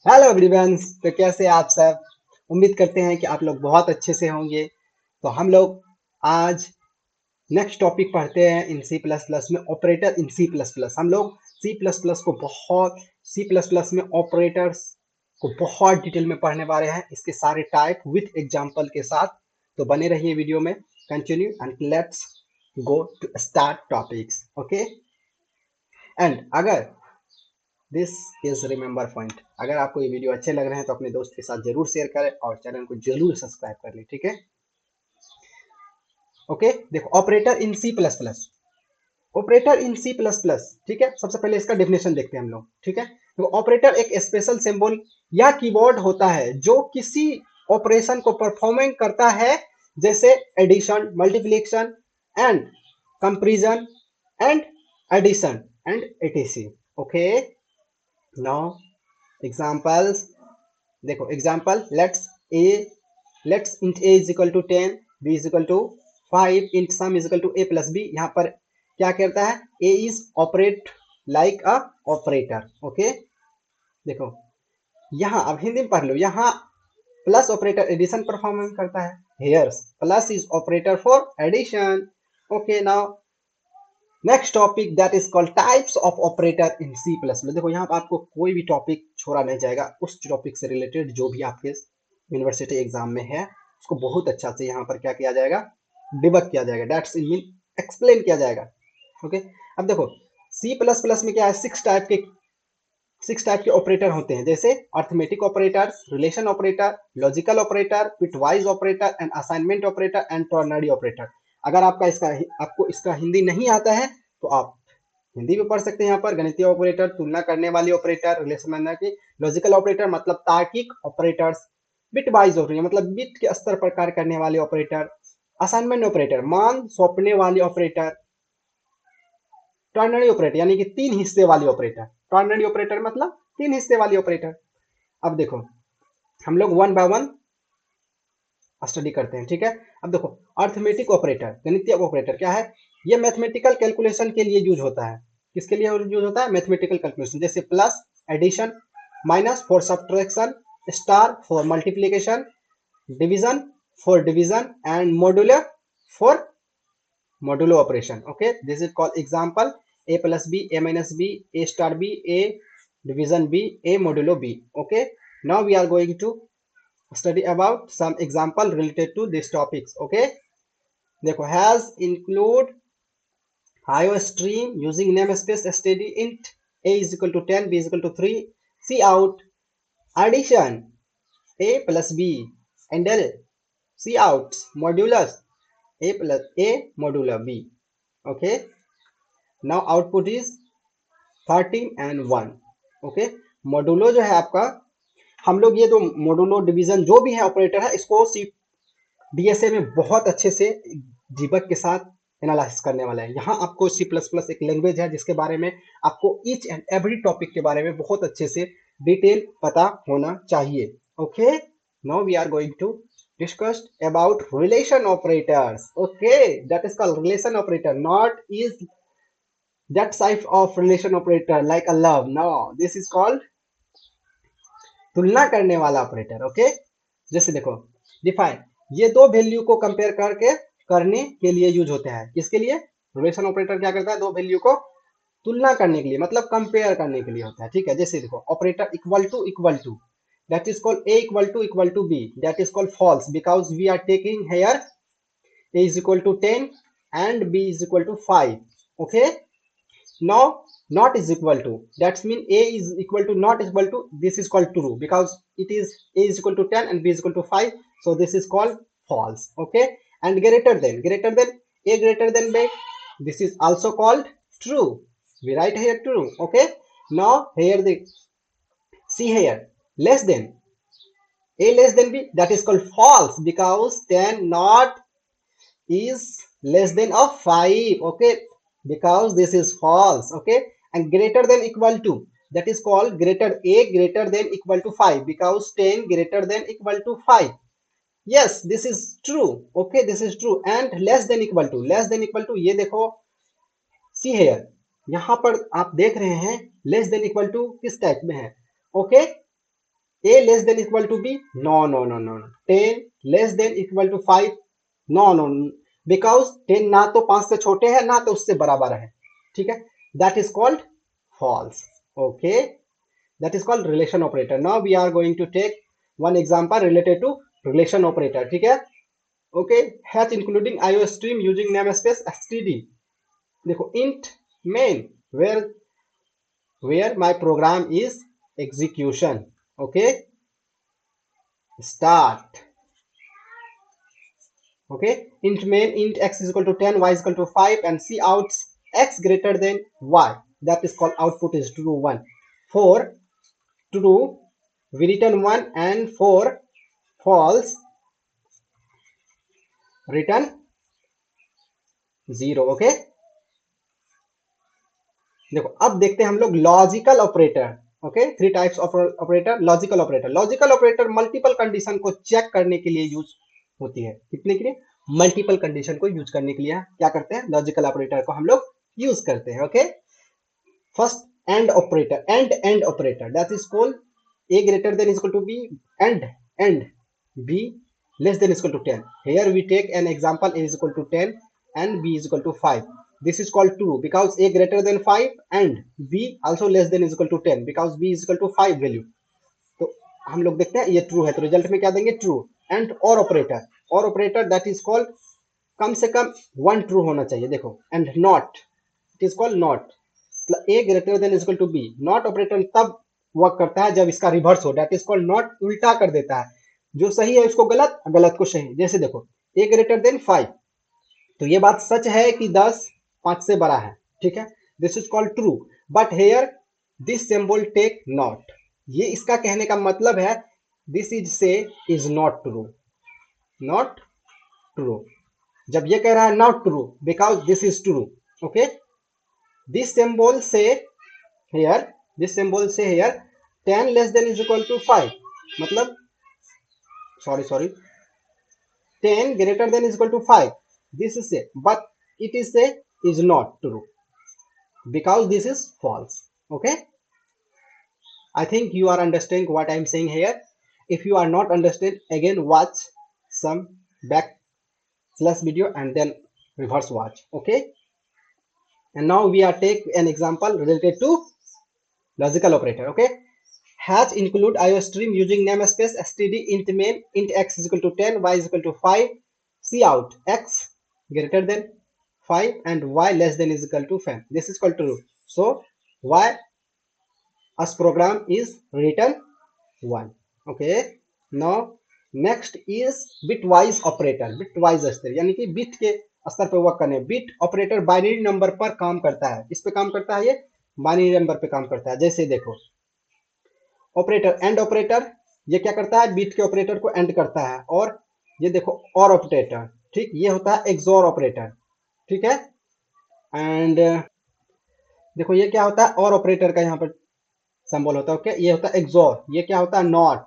Hello everyone. तो कैसे आप सब? उम्मीद करते हैं कि आप लोग बहुत अच्छे से होंगे। तो हम लोग आज नेक्स्ट टॉपिक पढ़ते हैं इन सी प्लस प्लस में, operator in C plus plus. हम लोग सी प्लस प्लस को बहुत सी प्लस प्लस में ऑपरेटर्स को बहुत डिटेल में पढ़ने वाले हैं, इसके सारे टाइप विथ एग्जांपल के साथ। तो बने रहिए वीडियो में, continue and let's go to start topics. Okay, and अगर दिस इज रिमेंबर पॉइंट, अगर आपको ये वीडियो अच्छे लग रहे हैं तो अपने दोस्त के साथ जरूर शेयर करें और चैनल को जरूर सब्सक्राइब कर लें। ठीक है, ओके। देखो, operator in C plus plus, operator in C plus plus. ठीक है, सबसे पहले इसका डेफिनेशन देखते हैं हम लोग। ठीक है, तो ऑपरेटर एक स्पेशल सिंबल या कीवर्ड होता है जो किसी ऑपरेशन को परफॉर्मिंग करता है, जैसे addition, multiplication and comparison and addition and ETC. Okay, now examples देखो। Example, let's int a is equal to 10, b is equal to 5, int sum is equal to a plus b। यहाँ पर क्या करता है? a is operate like a operator। Okay, देखो यहाँ अब हिंदी में पढ़ लो। यहाँ प्लस ऑपरेटर एडिशन परफॉर्म करता है। Here's plus is operator for addition. Okay, now next topic that is called types of operator in C plus plus. देखो, यहाँ पर आपको कोई भी टॉपिक छोड़ा नहीं जाएगा, उस टॉपिक से रिलेटेड जो भी आपके यूनिवर्सिटी एग्जाम में है उसको बहुत अच्छा से यहाँ पर क्या किया जाएगा? डिबक किया जाएगा, दैट्स मीन एक्सप्लेन किया जाएगा। ओके, अब देखो सी प्लस प्लस में क्या है? सिक्स टाइप के ऑपरेटर होते हैं, जैसे arithmetic operator, relation operator, logical operator, bitwise operator and assignment operator and ternary operator. अगर आपको इसका हिंदी नहीं आता है तो आप हिंदी में पढ़ सकते हैं। यहाँ पर गणितीय ऑपरेटर, तुलना करने वाली ऑपरेटर, रिलेशन बनना की, लॉजिकल ऑपरेटर मतलब तार्किक ऑपरेटर्स, बिटवाइज ऑपरेटर मतलब बिट के स्तर पर कार्य करने वाले ऑपरेटर, असाइनमेंट ऑपरेटर मान सौंपने वाले ऑपरेटर, टर्नरी ऑपरेटर यानी कि तीन हिस्से वाली ऑपरेटर। टर्नरी ऑपरेटर मतलब तीन हिस्से वाली ऑपरेटर। अब देखो, हम लोग वन बाय वन स्टडी करते हैं। ठीक है, अब देखो अर्थमेटिक ऑपरेटर, गणितीय ऑपरेटर क्या है? ये मैथमेटिकल कैलकुलेशन के लिए यूज होता है। किसके लिए यूज होता है? मैथमेटिकल कैलकुलेशन, जैसे plus, addition, minus for subtraction, star for multiplication, division for division and modular for modulo operation। Okay, this is called example: a plus b, a minus b, a star b, a division b, a modulo b। Okay, now we are going to study about some example related to these topics। Okay, देखो, has include iostream using namespace std int a is equal to 10, b is equal to 3, c out addition a plus b and l, c out modulus a plus a modulo b। Okay, now output is 13 and 1। Okay, modulo जो है आपका, हम लोग ये जो modulo division जो भी है ऑपरेटर है, इसको सी डीएसए में बहुत अच्छे से डिबग के साथ एनालाइसिस करने वाला है। यहाँ आपको सी प्लस प्लस एक लैंग्वेज है जिसके बारे में आपको ईच एंड एवरी टॉपिक के बारे में बहुत अच्छे से डिटेल पता होना चाहिए। Okay, now we are going to discuss about relation operators. Okay, that is called relation operator, not is that type of relation operator like a love, no, this is called तुलना करने वाला operator. Okay, जैसे देखो define, ये दो value को compare करने के लिए यूज होते हैं। किसके लिए? रिलेशन ऑपरेटर क्या करता है? दो वैल्यू को तुलना करने के लिए, मतलब कंपेयर करने के लिए होता है। ठीक है, जैसे देखो operator equal to, that is called a equal to b, that is called false because we are taking here a is equal to 10 and b is equal to 5। okay, now not is equal to, that's mean a is equal to not is equal to, this is called true because it is a is equal to 10 and b is equal to 5, so this is called false। okay, and greater than a greater than b, this is also called true, we write here true। okay, now here the see here less than, a less than b, that is called false because 10 not is less than of 5। okay, because this is false। okay, and greater than equal to, that is called greater than equal to 5 because 10 greater than equal to 5। yes, this is true। okay, this is true, and less than equal to ये देखो see here, यहाँ पर आप देख रहे हैं less than equal to किस type में है। Okay, a less than equal to b, no, 10 less than equal to 5, no, because 10 ना तो 5 से छोटे है ना तो उससे बराबर है, ठीक है, that is called false. Okay, that is called relation operator. Now we are going to take one example related to relation operator, ठीक है. Okay, hatch including IO stream using namespace std. देखो int main where my program is execution. Okay, start. Okay, int main int x is equal to 10, y is equal to 5, and c outs x greater than y. That is called output is true 1. For true we return 1, and for false return 0. Okay, देखो अब देखते हैं हम लोग logical operator. Okay, 3 types of operator. Logical operator, logical operator multiple condition को check करने के लिए यूज होती है. कितने के लिए? मल्टीपल कंडीशन को यूज करने के लिए क्या करते हैं? लॉजिकल ऑपरेटर को हम लोग यूज करते हैं. Okay, first and operator, and operator, that is called a greater than is equal to b and b less than is equal to 10. Here we take an example, a is equal to 10 and b is equal to 5. This is called true because a greater than 5 and b also less than is equal to 10 because b is equal to 5 value. तो हम लोग देखते हैं ये true है तो result में क्या देंगे? ट्रू. एंड और ऑपरेटर दैट इज कॉल्ड कम से कम 1 ट्रू होना चाहिए. देखो and not, it is called not. a greater than is equal to b. Not operator तब वर्क करता है जब इसका रिवर्स हो, दैट इज कॉल्ड नॉट. उल्टा कर देता है, जो सही है उसको गलत, गलत को सही. जैसे देखो a ग्रेटर देन 5, तो ये बात सच है कि 10 5 से बड़ा है, ठीक है, this is called true. But here this symbol take not. ये इसका कहने का मतलब है दिस इज से is not true, not true. जब ये कह रहा है not true because this is true. Okay, this symbol से हेयर, दिस सिंबल से here 10 less than is equal to 5, मतलब sorry 10 greater than is equal to 5. This is say, but it is say is not true because this is false. Okay, I think you are understanding what I am saying here. If you are not understand, again watch some back slash video and then reverse watch. Okay, and now we are take an example related to logical operator. Okay, hatch include IO stream using namespace std int main int x is equal to 10, y is equal to 5, c out x greater than 5 and y less than is equal to 5. This is called true. So y as program is written 1. Okay, now next is bitwise operator. bitwise स्तर यानी कि bit के स्तर पर work करने. Bit operator binary number पर काम करता है. इस पे काम करता है, ये बाइनरी नंबर पे काम करता है. जैसे देखो ऑपरेटर एंड ऑपरेटर, ये क्या करता है? बीट के ऑपरेटर को एंड करता है. और ये देखो और ऑपरेटर, ठीक, ये होता है एक्सोर ऑपरेटर, ठीक है. एंड देखो ये क्या होता है? और ऑपरेटर का यहाँ पर सिंबल होता है. ओके, ये होता है एक्सोर. ये क्या होता है? नॉट.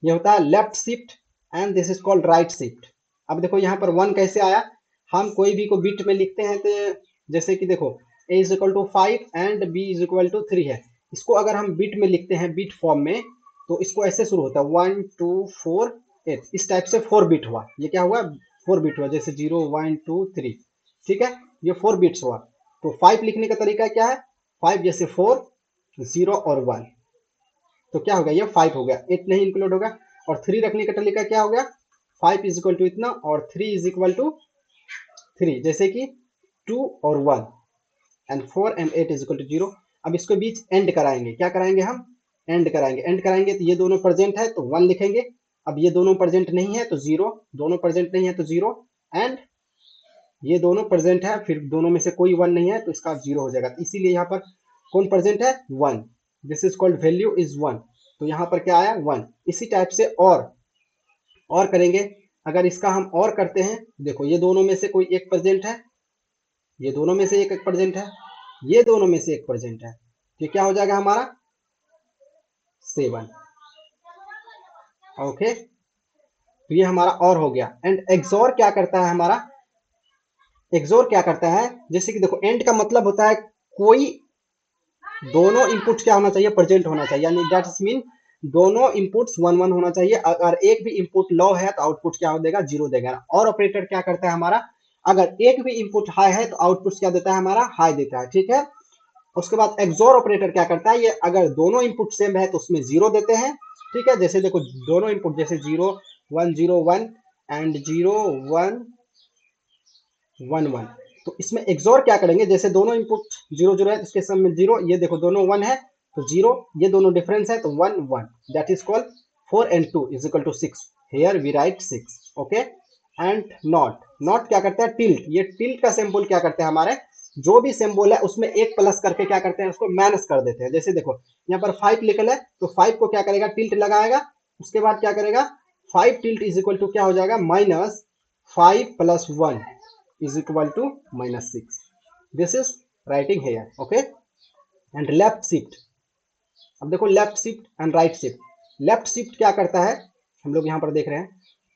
ये होता है left shift and this is called right shift. अब देखो यहाँ पर 1 कैसे आया? हम कोई भी को बीट में लिखते हैं तो जैसे कि देखो a is equal to 5 and b is equal to 3 है. इसको अगर हम बीट में लिखते हैं बीट फॉर्म में तो इसको ऐसे शुरू होता है 1 2 4 8. इस टाइप से 4 बीट हुआ. ये क्या हुआ? 4 बीट हुआ. जैसे 0 1 2 3, ठीक है, ये 4 बीट्स हुआ. तो 5 लिखने का तरीका क्या है? 5 जैसे 4 0 और 1, तो क्या हो गया? ये 5 हो गया, 8 नहीं इंक्लूड होगा. और 3 रखने का तरीका क्या हो गया? 5 इज इक्वल टू इतना और 3 इज इक्वल टू 3, जैसे कि 2 और 1 and 4 and 8 is equal to 0. अब इसको बीच एंड कराएंगे. क्या कराएंगे हम? एंड कराएंगे. एंड कराएंगे तो ये दोनों प्रेजेंट है तो 1 लिखेंगे. अब ये दोनों प्रेजेंट नहीं है तो 0, दोनों प्रेजेंट नहीं है तो 0, एंड ये दोनों प्रेजेंट है फिर दोनों में से कोई 1 नहीं है तो इसका 0 हो जाएगा. इसीलिए यहाँ पर कौन प्रेजेंट है? 1. This is called value is 1. तो यहाँ पर क्या आया? 1. इसी टाइप से और करेंगे. अगर इसका हम और करते हैं, देखो ये दोनों में से कोई एक प्रेजेंट है, ये दोनों में से एक प्रेजेंट है, ये दोनों में से एक प्रेजेंट है, तो क्या हो जाएगा हमारा? 7. ओके, तो ये हमारा और हो गया. एंड एक्सोर क्या करता है हमारा? एक्सोर क्या करता है? जैसे कि देखो एंड का मतलब होता है कोई दोनों इनपुट क्या होना चाहिए? प्रेजेंट होना चाहिए. यानी दैट मीन दोनों इनपुट्स 1 1 होना चाहिए। अगर एक भी इनपुट लो है तो आउटपुट क्या हो देगा, 0 देगा। और ऑपरेटर क्या करता है हमारा, अगर एक भी इनपुट हाई है तो आउटपुट क्या देता है हमारा, हाई देता है, ठीक है। उसके बाद एक्सोर ऑपरेटर क्या करता है, ये अगर दोनों इनपुट सेम है तो उसमें 0 देते हैं, ठीक है। जैसे देखो दोनों इनपुट जैसे 0 1 0 1 एंड 0 1 1 1, तो इसमें एक्सोर क्या करेंगे, जैसे दोनों इनपुट 0 0 है तो इसके सम में 0, ये देखो दोनों 1 है तो 0, ये दोनों डिफरेंस है तो 1 1, that is called 4 and 2 is equal to 6, here we write 6, okay। And not क्या करता है, टिल्ट, ये टिल्ट का सिंबल क्या करते हैं हमारे, जो भी सिंबल है उसमें एक प्लस करके क्या करते हैं, उसको माइनस कर देते हैं। जैसे देखो यहाँ पर 5 लिखल है तो 5 को क्या करेगा, टिल्ट लगाएगा, उसके बाद क्या करेगा, 5 टिल्ट इज इक्वल टू क्या हो जाएगा, -5 + 1 is equal to -6, this is writing here, okay। and left shift, अब देखो left shift and right shift, left shift क्या करता है, हम लोग यहाँ पर देख रहे हैं,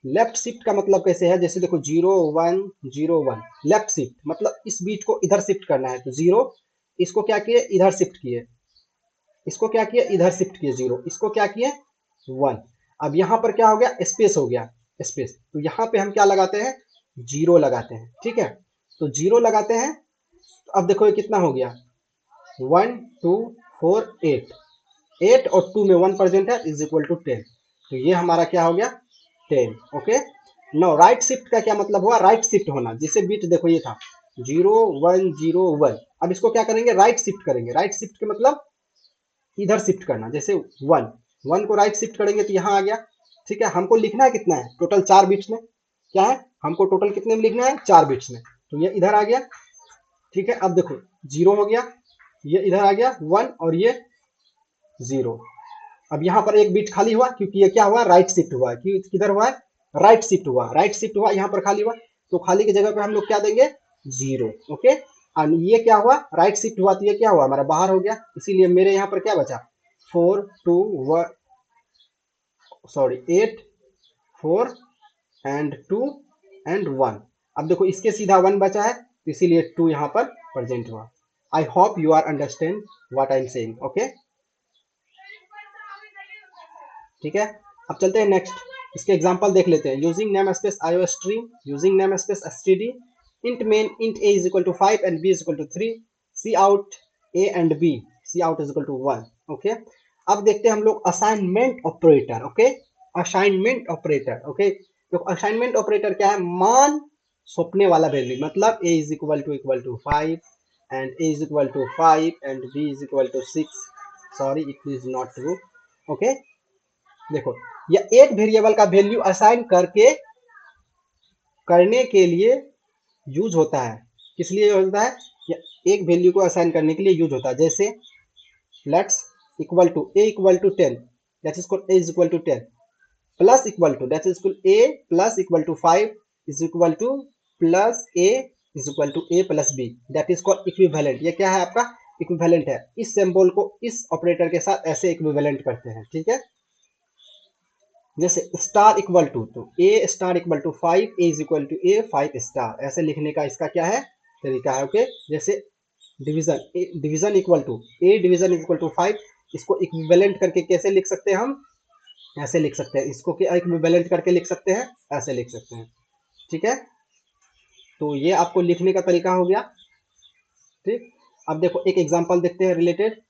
लेफ्ट शिफ्ट का मतलब कैसे है, जैसे देखो 0 1 0 1, लेफ्ट शिफ्ट मतलब इस बीट को इधर शिफ्ट करना है तो 0, इसको क्या किए इधर शिफ्ट किए, इसको क्या किए इधर शिफ्ट किए 0, इसको क्या किए 1। अब यहाँ पर क्या हो गया, स्पेस हो गया, स्पेस, तो यहाँ पे हम क्या लगाते हैं, 0 लगाते हैं, ठीक है। तो 0 लगाते हैं, तो अब देखो ये कितना हो गया, 1 2 4 8, 8 और 2 में 1 प्रेजेंट है इज इक्वल टू 10, तो ये हमारा क्या हो गया 10, ओके। नो राइट शिफ्ट का क्या मतलब हुआ, राइट शिफ्ट होना, जिसे बीट देखो ये था 0 1 0 1, अब इसको क्या करेंगे, राइट शिफ्ट करेंगे, राइट शिफ्ट के मतलब इधर शिफ्ट करना, जैसे 1 1 को राइट शिफ्ट करेंगे तो यहाँ आ गया, ठीक है। हमको लिखना है कितना है, टोटल 4 बिट्स में, क्या है हमको टोटल कितने में लिखना है, 4 बिट्स में, तो ये इधर आ गया, ठीक है। अब देखो 0 हो गया, ये इधर आ गया 1 और ये 0, अब यहाँ पर एक बीट खाली हुआ क्योंकि ये क्या हुआ, राइट शिफ्ट हुआ, किधर हुआ है, राइट शिफ्ट हुआ, राइट शिफ्ट हुआ, यहाँ पर खाली हुआ, तो खाली की जगह पे हम लोग क्या देंगे 0, ओके। और ये क्या हुआ, राइट शिफ्ट हुआ तो ये क्या हुआ हमारा बाहर हो गया, इसीलिए मेरे यहाँ पर क्या बचा 4 2 1, सॉरी 8 4 एंड 2 एंड 1, अब देखो इसके सीधा 1 बचा है तो इसीलिए 2 यहाँ पर प्रेजेंट हुआ। I hope you are understand what I am saying, okay, ठीक है। अब चलते हैं नेक्स्ट, इसके एग्जांपल देख लेते हैं। Using name space IO stream, using name space STD, int main int A is equal to 5 and B is equal to 3, C out A and B, C out is equal to 1, okay. अब देखते हैं हम लोग assignment operator, okay, assignment operator, okay. तो assignment operator क्या है, मान सौंपने वाला वैल्यू, मतलब A is equal to 5 and A is equal to 5 and B is equal to 6, sorry it is not true, okay. देखो ये एक वेरिएबल का वैल्यू असाइन करके करने के लिए यूज होता है, किस लिए होता है, या एक वैल्यू को असाइन करने के लिए यूज होता है। जैसे let's equal to A equal to 10, that is called A is equal to 10, plus equal to that is called A plus equal to 5 is equal to plus A is equal to A plus B, that is called equivalent. ये क्या है आपका, equivalent है। इस symbol को इस operator के साथ ऐसे इक्विवेलेंट करते हैं, ठीक है। जैसे स्टार इक्वल टू, तो A star equal to 5, A is equal to A 5 star, ऐसे लिखने का इसका क्या है तरीका है, ओके। जैसे division, division equal to A division equal to 5, इसको इक्विवेलेंट करके कैसे लिख सकते हैं हम, ऐसे लिख सकते हैं, इसको क्या इक्विवेलेंट करके लिख सकते हैं, ऐसे लिख सकते हैं, ठीक है। तो ये आपको लिखने का तरीका हो गया, ठीक। अब देखो एक एग्जांपल देखते हैं related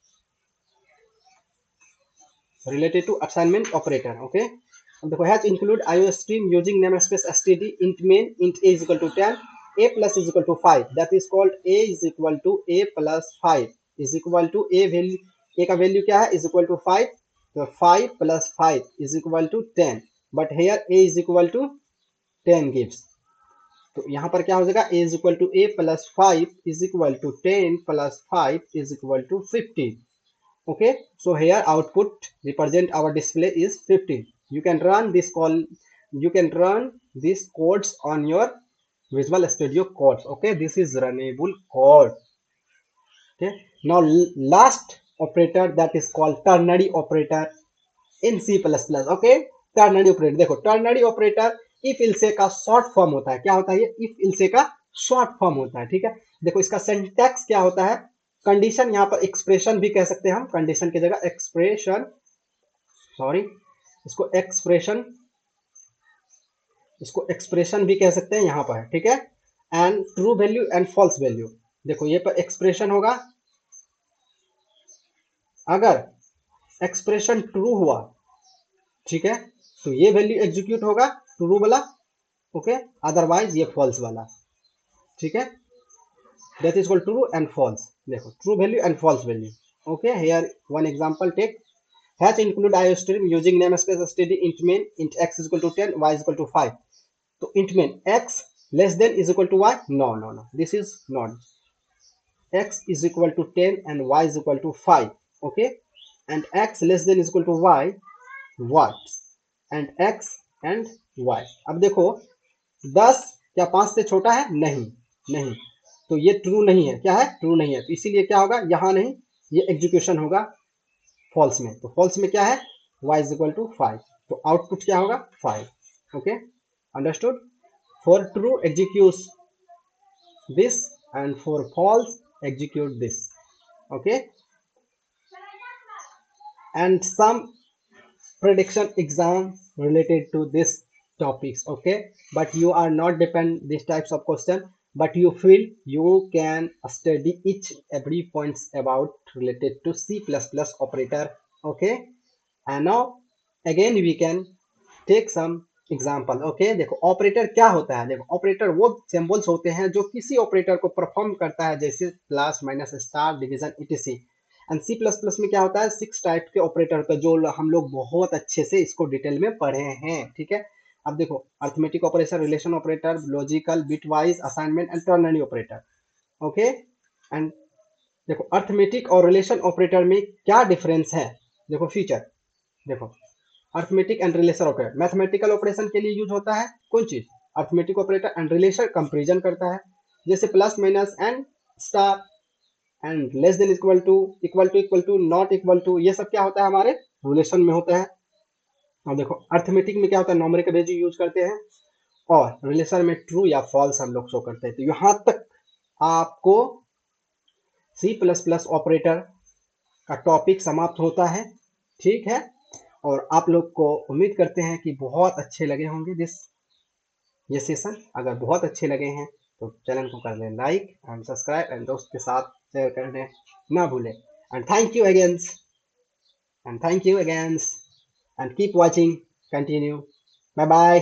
to assignment operator, okay. अब देखो hash include IO stream using namespace STD int main int A is equal to 10, A plus is equal to 5, that is called A is equal to A plus 5 is equal to A value, A का value क्या है is equal to 5, तो 5 plus 5 is equal to 10, but here A is equal to 10 gives, तो यहाँ पर क्या हो जाएगा, A is equal to A plus 5 is equal to 10 plus 5 is equal to 15, okay. So here output represent our display is 15, you can run this call, you can run these codes on your Visual Studio codes, okay. This is runnable code, okay. Now last operator, that is called ternary operator in C++, okay. ternary operator, देखो ternary operator if else का short form होता है, क्या होता है ये if else का short form होता है, ठीक है। देखो इसका सिंटैक्स क्या होता है, कंडीशन, यहाँ पर एक्सप्रेशन भी कह सकते हैं हम, कंडीशन की जगह एक्सप्रेशन, सॉरी, इसको एक्सप्रेशन भी कह सकते हैं, यहाँ पर है, ठीक है। And true value and false value, देखो ये पर एक्सप्रेशन होगा, अगर एक्सप्रेशन ट्रू हुआ, ठीक है, तो ये वैल्यू एग्जीक्यूट होगा ट्रू वाला, ओके, अदरवाइज ये फॉल्स वाला, ठीक है। That is called true and false, देखो true value and false value, okay. Here one example take, hash include iostream using name space std int main int x is equal to 10 y is equal to 5, तो int main x less than is equal to y, no, this is not, x is equal to 10 and y is equal to 5, okay, and x less than is equal to y, what, and x and y, अब देखो 10 क्या 5 से छोटा है, नहीं, नहीं, तो ये ट्रू नहीं है, क्या है, ट्रू नहीं है, तो इसीलिए क्या होगा, यहां नहीं, ये एग्जीक्यूशन होगा फॉल्स में, तो फॉल्स में क्या है, y is equal to 5, तो आउटपुट क्या होगा 5, okay, understood. For true execute this and for false execute this, okay, and some prediction exam related to this topics, okay, but you are not depend these types of question, but you feel you can study each every points about related to C++ operator, okay, and now again we can take some example, okay. देखो operator क्या होता है, देखो operator वो symbols होते हैं जो किसी ऑपरेटर को परफॉर्म करता है, जैसे plus minus star division etc. And C plus plus में क्या होता है, 6 टाइप के ऑपरेटर होते हैं जो हम लोग बहुत अच्छे से इसको डिटेल में पढ़े हैं, ठीक है। अब देखो arithmetic operation, relation operator, logical, bitwise, assignment and ternary operator, okay. And देखो अर्थमेटिक और रिलेशन ऑपरेटर में क्या डिफरेंस है, देखो फीचर, देखो arithmetic and relation operator mathematical operation के लिए यूज होता है, कौन चीज, arithmetic operator, and relation comparison करता है, जैसे plus minus and star and less than equal to not equal to, ये सब क्या होता है हमारे रिलेशन में होता है। और देखो अर्थमेटिक में क्या होता है, न्यूमेरिकल वैल्यू यूज करते हैं, और रिलेशन में ट्रू या फॉल्स हम लोग शो करते हैं। तो यहां तक आपको सी प्लस प्लस ऑपरेटर का टॉपिक समाप्त होता है, ठीक है। और आप लोग को उम्मीद करते हैं कि बहुत अच्छे लगे होंगे ये सेशन, अगर बहुत अच्छे लगे हैं तो चैनल को कर दें लाइक एंड सब्सक्राइब एंड दोस्त के साथ शेयर करने ना भूलें। And thank you again and keep watching, continue, bye bye.